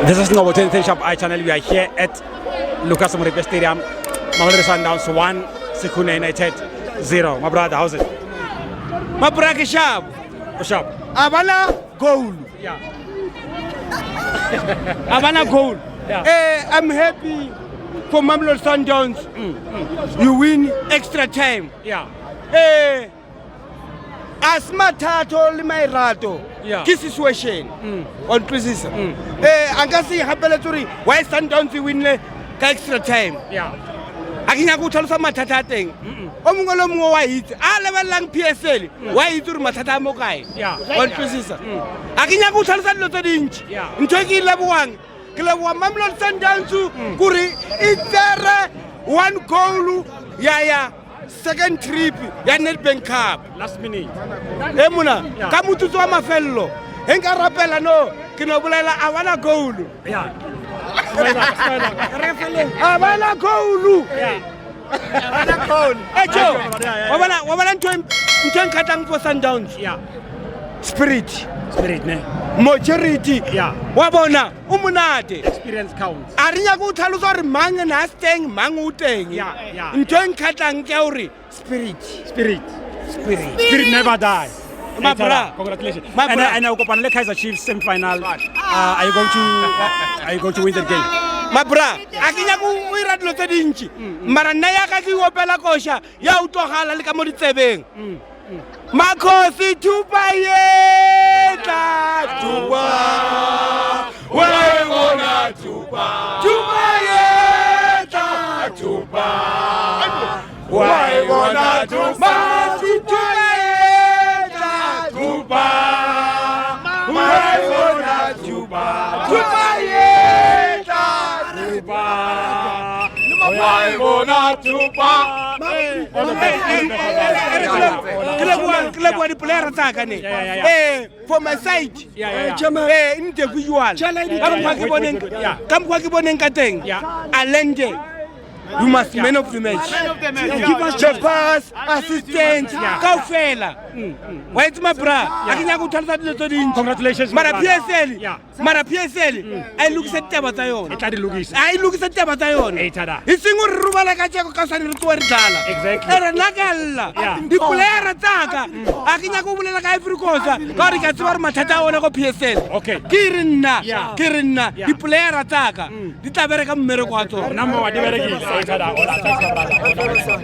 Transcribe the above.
This is Novo 10 Shop iChannel. We are here at Lucas Moripe Stadium. Mamelodi Sundowns 1, Sekhukhune United 0. My brother, how's it? My brother, sharp. Sharp. Abana goal. Yeah. Abana goal. Yeah. I'm happy for Mamelodi Sundowns. You win extra time. Yeah. As mathatho le mairato Yeah. ke situation on twisisa anga se hapela tsuri why Sundowns win ka extra time Yeah. a ke nyaka go tlhalosa mathata a teng o mongwe le mongwe wa itse a lebelang PSL wa itse gore mathata a mo kae Yeah. on twisisa a ke nyaka go tlhalosa dilo tse dintsi Yeah. ntho e ke e lebogang ke leboga Mamelodi Sundowns gore e tsere 1 goal ya second trip ya Nedbank Cup Last minute. mona ka motsotso wa mafello e nka rapela no ke no bolela a bana goal Yeah. a bana goal Yeah. ejo wa bana ntho nkatang for Sundowns Yeah. spirit Spirit, ne? maturity Yeah. wa bona o monate Experience counts. a re nyaka go tlhalosa gore mang na se teng mang o teng Yeah, yeah. ntho nkatang ke gore spirit Spirit. Spirit never die. My bra. Congratulations. My And bra. I know Kopanele Kaiser Chiefs semi-final. Are you going to win the game? ma bra a ke nyaka o ira dilo tse dintsi mara nna yaka ke opela koša ya utlwagala le ka mo ditsebeng Makhosi thupa yetla thupa wena thupa thupa yetla thupa wena thupa Makhosi thupa yetla thupa wena thupa thupa yetla thupa wena thupa Club player tsaka ne for my side individual ka mokgwa ke boneng ka teng Alende you must man of the match give us the pass assistance kaofela wa itse ma bra a ke nyaka go tlhalosa dilo tse dintsi Congratulations. mara my brother. PSL a e lokisa ditaba tsa yone E tla di lokisa. a e lokisa ditaba tsa yone E tada. e seng gore re robala ka tseko ka sane re tsoa re dlala Exactly. e re nakalla Yeah. dipolera tsaka a ke nyaka go bolela ka Ivory Coast ka gore ke a tseba gore mathata a one go PSL Okay. ke re nna Yeah. dipolera tsaka di tla bereka mmereko wa tsona Number one, di berekile. E tada. Hola, thanks my brother.